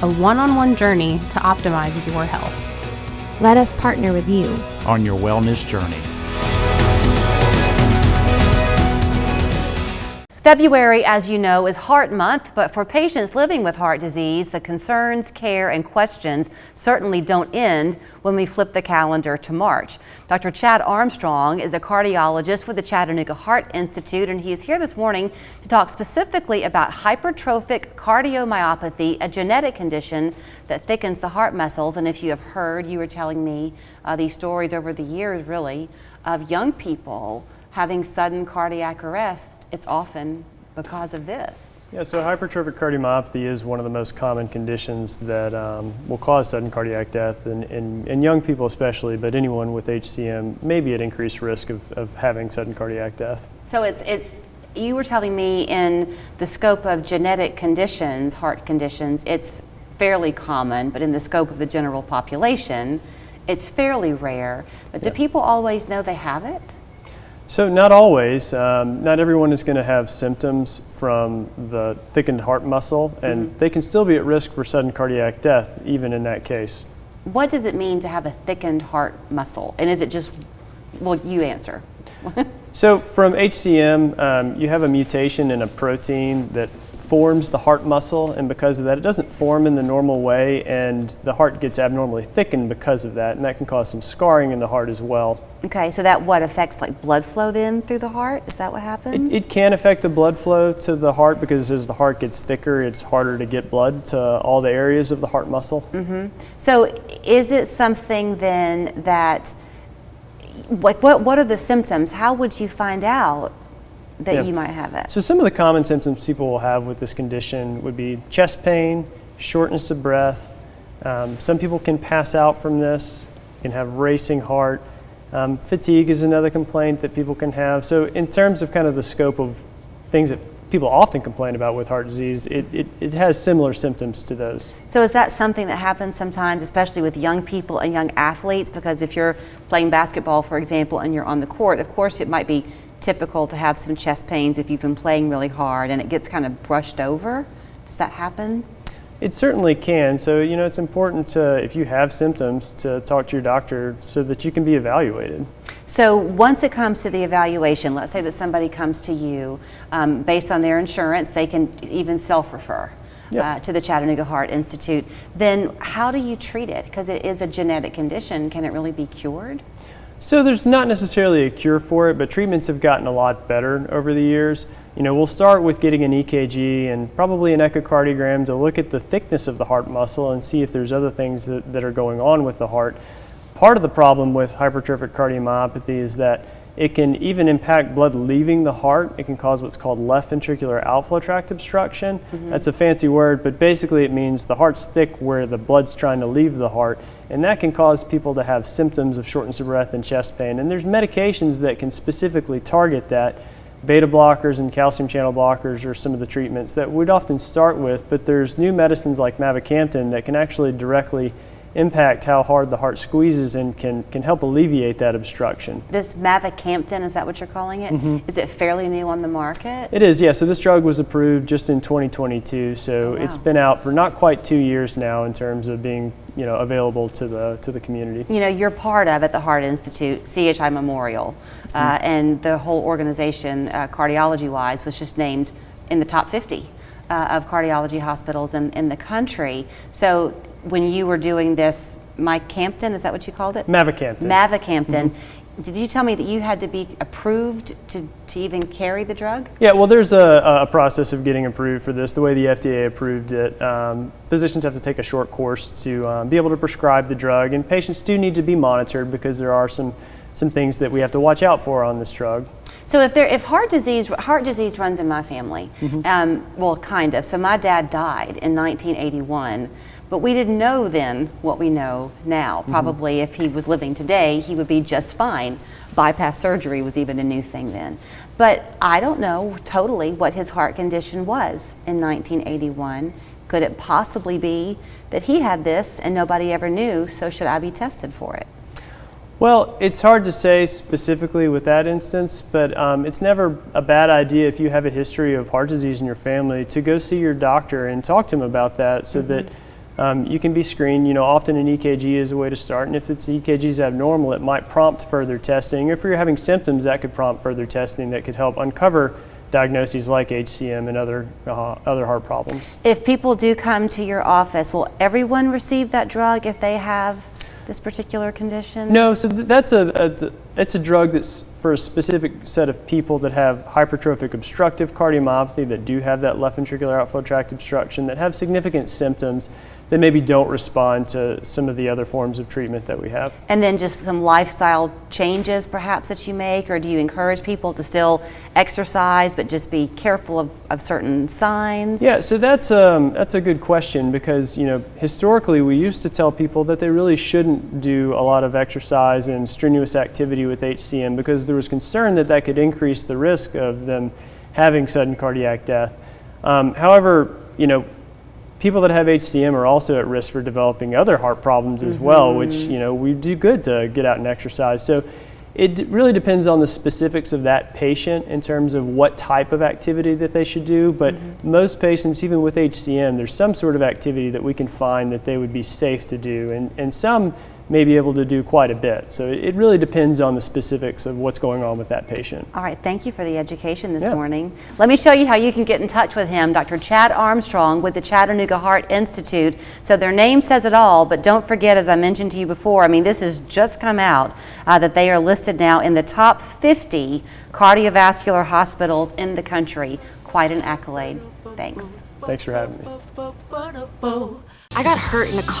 a one-on-one journey to optimize your health. Let us partner with you on your wellness journey. February, as you know, is Heart Month, but for patients living with heart disease, the concerns, care, and questions certainly don't end when we flip the calendar to March. Dr. Chad Armstrong is a cardiologist with the Chattanooga Heart Institute, and he is here this morning to talk specifically about hypertrophic cardiomyopathy, a genetic condition that thickens the heart muscles. And if you have heard, you were telling me these stories over the years, really, of young people having sudden cardiac arrest. It's often because of this. Yeah, so hypertrophic cardiomyopathy is one of the most common conditions that will cause sudden cardiac death in young people especially, but anyone with HCM may be at increased risk of having sudden cardiac death. So it's you were telling me in the scope of genetic conditions, heart conditions, it's fairly common, but in the scope of the general population, it's fairly rare. But do people always know they have it? So not always. Not everyone is going to have symptoms from the thickened heart muscle, and they can still be at risk for sudden cardiac death even in that case. What does it mean to have a thickened heart muscle? And is it just, well, you answer. So from HCM, you have a mutation in a protein that forms the heart muscle, and because of that it doesn't form in the normal way, and the heart gets abnormally thickened because of that, and that can cause some scarring in the heart as well. Okay, so that what affects like blood flow then through the heart? Is that what happens? It can affect the blood flow to the heart because as the heart gets thicker, it's harder to get blood to all the areas of the heart muscle. So is it something then that, like what are the symptoms? How would you find out that you might have it? So some of the common symptoms people will have with this condition would be chest pain, shortness of breath. Some people can pass out from this, can have racing heart. Fatigue is another complaint that people can have. So in terms of kind of the scope of things that people often complain about with heart disease, it has similar symptoms to those. So is that something that happens sometimes, especially with young people and young athletes? Because if you're playing basketball, for example, and you're on the court, of course it might be typical to have some chest pains if you've been playing really hard and it gets kind of brushed over. Does that happen? It certainly can. So, you know, it's important to, if you have symptoms, to talk to your doctor so that you can be evaluated. So once it comes to the evaluation, let's say that somebody comes to you based on their insurance, they can even self-refer to the Chattanooga Heart Institute. Then how do you treat it? Because it is a genetic condition. Can it really be cured? So there's not necessarily a cure for it, but treatments have gotten a lot better over the years. You know, we'll start with getting an EKG and probably an echocardiogram to look at the thickness of the heart muscle and see if there's other things that are going on with the heart. Part of the problem with hypertrophic cardiomyopathy is that it can even impact blood leaving the heart. It can cause what's called left ventricular outflow tract obstruction. That's a fancy word, but basically it means the heart's thick where the blood's trying to leave the heart, and that can cause people to have symptoms of shortness of breath and chest pain. And there's medications that can specifically target that. Beta blockers and calcium channel blockers are some of the treatments that we'd often start with, but there's new medicines like mavacamten that can actually directly impact how hard the heart squeezes and can help alleviate that obstruction. This mavacamten, is that what you're calling it? Is it fairly new on the market? It is, yeah. So this drug was approved just in 2022, so it's been out for not quite 2 years now in terms of being, you know, available to the community. You know, you're part of at the Heart Institute, CHI Memorial, and the whole organization, cardiology-wise, was just named in the top 50 of cardiology hospitals in the country. So when you were doing this, mavacamten, is that what you called it? Mavacamten. Mavacamten. Did you tell me that you had to be approved to even carry the drug? Yeah, well, there's a process of getting approved for this. The way the FDA approved it, physicians have to take a short course to be able to prescribe the drug, and patients do need to be monitored because there are some things that we have to watch out for on this drug. So if heart disease runs in my family, well, kind of. So my dad died in 1981. But we didn't know then what we know now. Probably if he was living today, he would be just fine. Bypass surgery was even a new thing then. But I don't know totally what his heart condition was in 1981. Could it possibly be that he had this and nobody ever knew, so should I be tested for it? Well, it's hard to say specifically with that instance, but it's never a bad idea if you have a history of heart disease in your family to go see your doctor and talk to him about that so that you can be screened. You know, often an EKG is a way to start, and if the EKG is abnormal, it might prompt further testing. If you're having symptoms, that could prompt further testing that could help uncover diagnoses like HCM and other heart problems. If people do come to your office, will everyone receive that drug if they have this particular condition? No, so it's a drug that's for a specific set of people that have hypertrophic obstructive cardiomyopathy, that do have that left ventricular outflow tract obstruction, that have significant symptoms that maybe don't respond to some of the other forms of treatment that we have. And then just some lifestyle changes perhaps that you make, or do you encourage people to still exercise but just be careful of certain signs? Yeah, so that's a good question, because you know, historically we used to tell people that they really shouldn't do a lot of exercise and strenuous activity with HCM because there was concern that that could increase the risk of them having sudden cardiac death. However, you know, people that have HCM are also at risk for developing other heart problems as well, which, you know, we do good to get out and exercise. So it really depends on the specifics of that patient in terms of what type of activity that they should do. But most patients, even with HCM, there's some sort of activity that we can find that they would be safe to do, and some may be able to do quite a bit. So it really depends on the specifics of what's going on with that patient. All right, thank you for the education this morning. Let me show you how you can get in touch with him, Dr. Chad Armstrong with the Chattanooga Heart Institute. So their name says it all, but don't forget, as I mentioned to you before, I mean, this has just come out, that they are listed now in the top 50 cardiovascular hospitals in the country. Quite an accolade. Thanks. Thanks for having me. I got hurt in a car